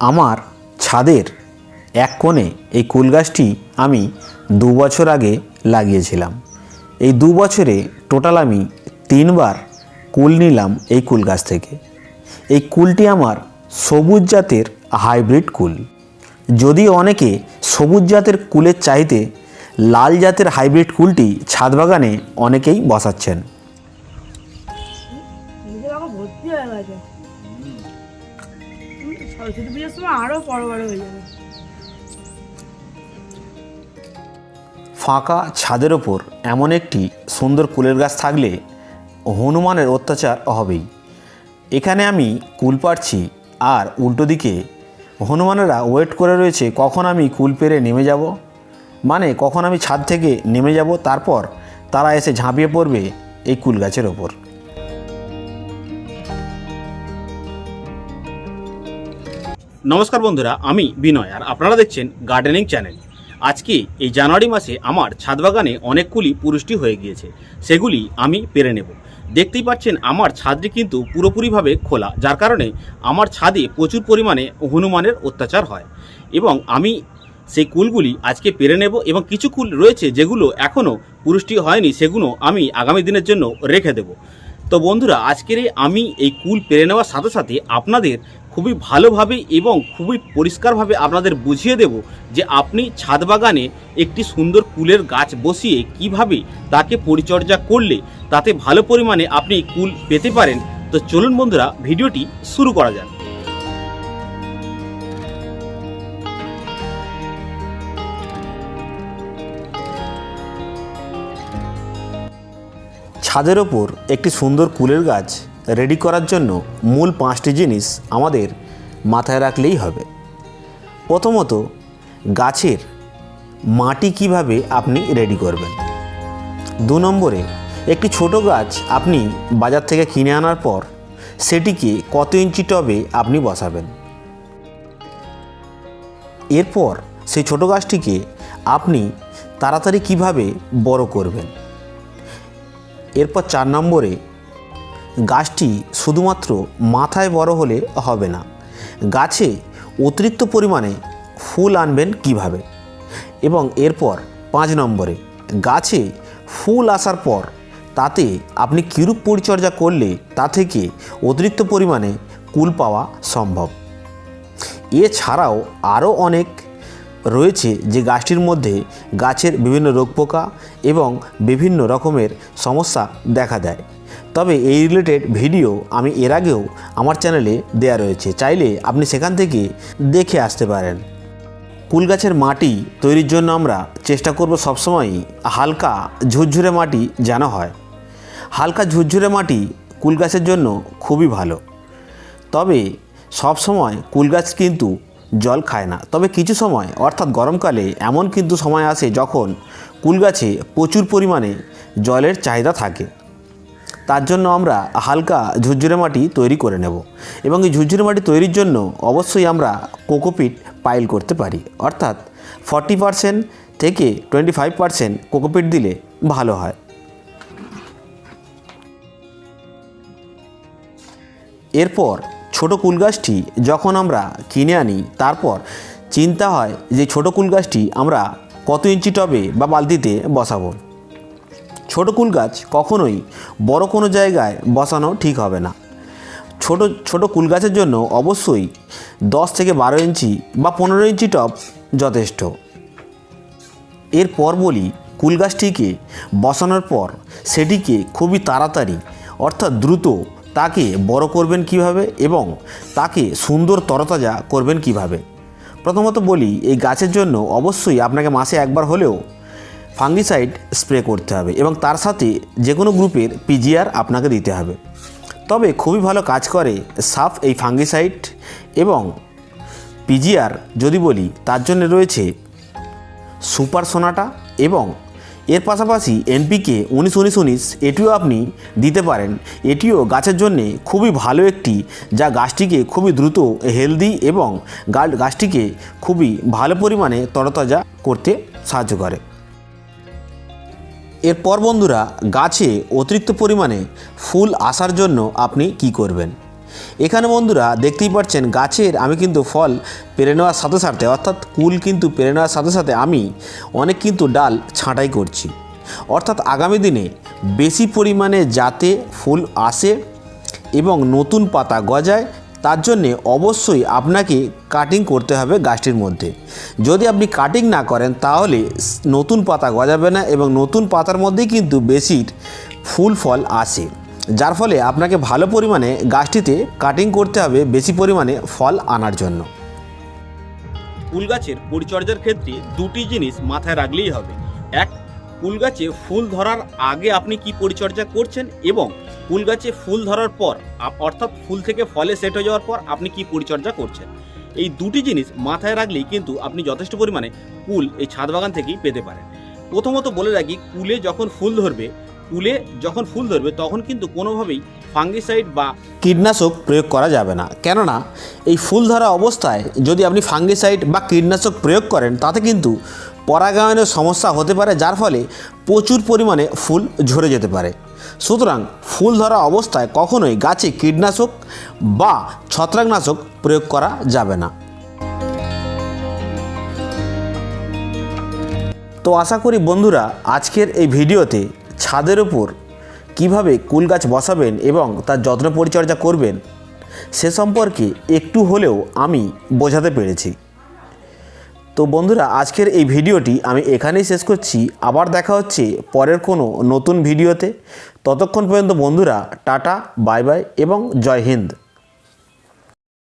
আমার ছাদের এক কোণে এই কুল গাছটি আমি 2 বছর আগে লাগিয়েছিলাম। এই 2 বছরে টোটাল আমি 3 বার কুল নিলাম এই কুল গাছ থেকে। এই কুলটি আমার সবুজ জাতের হাইব্রিড কুল। যদিও অনেকে সবুজ জাতের কুলের চাইতে লাল জাতের হাইব্রিড কুলটি ছাদ বাগানে অনেকেই বসাচ্ছেন। ফাঁকা ছাদের ওপর এমন একটি সুন্দর কুলের গাছ থাকলে হনুমানের অত্যাচার হবেই। এখানে আমি কুল পাড়ছি আর উল্টো দিকে হনুমানেরা ওয়েট করে রয়েছে কখন আমি কুল পেরে নেমে যাব, মানে কখন আমি ছাদ থেকে নেমে যাব, তারপর তারা এসে ঝাঁপিয়ে পড়বে এই কুল গাছের ওপর। নমস্কার বন্ধুরা, আমি বিনয় আর আপনারা দেখছেন গার্ডেনিং চ্যানেল। আজকে এই জানুয়ারি মাসে আমার ছাদ বাগানে অনেক কুলই পুরুষ্টি হয়ে গিয়েছে, সেগুলি আমি পেরে নেব। দেখতেই পাচ্ছেন আমার ছাদটি কিন্তু পুরোপুরিভাবে খোলা, যার কারণে আমার ছাদে প্রচুর পরিমাণে হনুমানের অত্যাচার হয় এবং আমি সেই কুলগুলি আজকে পেরে নেব। এবং কিছু কুল রয়েছে যেগুলো এখনও পুরুষ্টি হয়নি, সেগুলো আমি আগামী দিনের জন্য রেখে দেব। তো বন্ধুরা, আজকের আমি এই কুল পেরে নেওয়ার সাথে সাথে আপনাদের খুবই ভালোভাবে এবং খুবই পরিষ্কারভাবে আপনাদের বুঝিয়ে দেব যে আপনি ছাদ বাগানে একটি সুন্দর কুলের গাছ বসিয়ে কিভাবে তাকে পরিচর্যা করলে তাতে ভালো পরিমাণে আপনি কুল পেতে পারেন। তো চলুন বন্ধুরা, ভিডিওটি শুরু করা যাক। ছাদের ওপর একটি সুন্দর কুলের গাছ রেডি করার জন্য মূল 5টি জিনিস আমাদের মাথায় রাখলেই হবে। প্রথমত, গাছের মাটি কিভাবে আপনি রেডি করবেন। 2 নম্বরে, একটি ছোট গাছ আপনি বাজার থেকে কিনে আনার পর সেটিকে কত ইঞ্চি টবে আপনি বসাবেন। এরপর সেই ছোট গাছটিকে আপনি তাড়াতাড়ি কিভাবে বড় করবেন। এরপর 4 নম্বরে, গাছটি শুধুমাত্র মাথায় বড় হলে হবে না, গাছে অতিরিক্ত পরিমাণে ফুল আনবেন কিভাবে। এবং এরপর 5 নম্বরে, গাছে ফুল আসার পর তাতে আপনি কীরূপ পরিচর্যা করলে তা থেকে অতিরিক্ত পরিমাণে কুল পাওয়া সম্ভব। এছাড়াও আরও অনেক রয়েছে যে গাছটির মধ্যে গাছের বিভিন্ন রোগ পোকা এবং বিভিন্ন রকমের সমস্যা দেখা দেয়। তবে এই রিলেটেড ভিডিও আমি এর আগেও আমার চ্যানেলে দেয়া রয়েছে, চাইলে আপনি সেখান থেকে দেখে আসতে পারেন। কুল গাছের মাটি তৈরির জন্য আমরা চেষ্টা করব সবসময়ই হালকা ঝুরঝুরে মাটি যেন হয়। হালকা ঝুরঝুরে মাটি কুল গাছের জন্য খুবই ভালো। তবে সব সময় কুল গাছ কিন্তু জল খায় না, তবে কিছু সময় অর্থাৎ গরমকালে এমন কিন্তু সময় আসে যখন কুল গাছে প্রচুর পরিমাণে জলের চাহিদা থাকে। তার জন্য আমরা হালকা ঝুরঝুরে মাটি তৈরি করে নেব এবং এই ঝুরঝুরে মাটি তৈরির জন্য অবশ্যই আমরা কোকোপিট পাইল করতে পারি, অর্থাৎ 40% থেকে 25% কোকোপিট দিলে ভালো হয়। এরপর ছোট কুল গাছটি যখন আমরা কিনে আনি, তারপর চিন্তা হয় যে ছোট কুল গাছটি আমরা কত ইঞ্চি টবে বা বালতিতে বসাবো। ছোট কুল গাছ কখনোই বড় কোনো জায়গায় বসানো ঠিক হবে না। ছোট কুল গাছের জন্য অবশ্যই 10 থেকে 12 ইঞ্চি বা 15 ইঞ্চি টব যথেষ্ট। এরপর বলি, কুল গাছটিকে বসানোর পর সেটিকে খুবই তাড়াতাড়ি অর্থাৎ দ্রুত তাকে বড় করবেন কিভাবে এবং তাকে সুন্দর তরতাজা করবেন কিভাবে। প্রথমত বলি, এই গাছের জন্য অবশ্যই আপনাকে মাসে একবার হলেও ফাঙ্গিসাইড স্প্রে করতে হবে এবং তার সাথে যে কোনো গ্রুপের পিজিআর আপনাকে দিতে হবে। তবে খুবই ভালো কাজ করে সাফ এই ফাঙ্গিসাইড এবং পিজিআর যদি বলি, তার জন্য রয়েছে সুপার সোনাটা এবং এর পাশাপাশি এনপিকে 19-19-19 এটিও আপনি দিতে পারেন। এটিও গাছের জন্যে খুবই ভালো একটি, যা গাছটিকে খুবই দ্রুত হেলদি এবং গাছটিকে খুবই ভালো পরিমাণে তরতাজা করতে সাহায্য করে। এরপর বন্ধুরা, গাছে অতিরিক্ত পরিমাণে ফুল আসার জন্য আপনি কি করবেন। এখানে বন্ধুরা দেখতেই পাচ্ছেন গাছের আমি কিন্তু ফল পেরে নেওয়ার সাথে সাথে অর্থাৎ কুল কিন্তু পেরে নেওয়ার সাথে সাথে আমি অনেক কিন্তু ডাল ছাঁটাই করছি। অর্থাৎ আগামী দিনে বেশি পরিমাণে যাতে ফুল আসে এবং নতুন পাতা গজায় তার জন্যে অবশ্যই আপনাকে কাটিং করতে হবে গাছটির মধ্যে। যদি আপনি কাটিং না করেন তাহলে নতুন পাতা গজাবে না এবং নতুন পাতার মধ্যেই কিন্তু বেশি ফুল ফল আসে, যার ফলে আপনাকে ভালো পরিমাণে গাছটিতে কাটিং করতে হবে বেশি পরিমাণে ফল আনার জন্য। কুল গাছের পরিচর্যার ক্ষেত্রে দুটি জিনিস মাথায় রাখলেই হবে। এক, কুল গাছে ফুল ধরার আগে আপনি কি পরিচর্যা করছেন এবং কুল গাছে ফুল ধরার পর অর্থাৎ ফুল থেকে ফলে সেট হয়ে যাওয়ার পর আপনি কি পরিচর্যা করছেন। এই দুটি জিনিস মাথায় রাখলেই কিন্তু আপনি যথেষ্ট পরিমাণে কুল এই ছাদ বাগান থেকেই পেতে পারেন। প্রথমত বলে রাখি, কুলে যখন ফুল ধরবে তখন কিন্তু কোনোভাবেই ফাঙ্গিসাইড বা কীটনাশক প্রয়োগ করা যাবে না, কেননা এই ফুল ধরা অবস্থায় যদি আপনি ফাঙ্গিসাইড বা কীটনাশক প্রয়োগ করেন তাতে কিন্তু পরাগায়নের সমস্যা হতে পারে, যার ফলে প্রচুর পরিমাণে ফুল ঝরে যেতে পারে। সুতরাং ফুল ধরা অবস্থায় কখনোই গাছে কীটনাশক বা ছত্রাকনাশক প্রয়োগ করা যাবে না। তো আশা করি বন্ধুরা আজকের এই ভিডিওতে ছাদের উপর কিভাবে কুল গাছ বসাবেন এবং তার যত্ন পরিচর্যা করবেন সে সম্পর্কে একটু হলেও আমি বোঝাতে পেরেছি। তো বন্ধুরা আজকের এই ভিডিওটি আমি এখানেই শেষ করছি। আবার দেখা হচ্ছে পরের কোনো নতুন ভিডিওতে। ততক্ষণ পর্যন্ত বন্ধুরা টাটা, বাই বাই এবং জয় হিন্দ।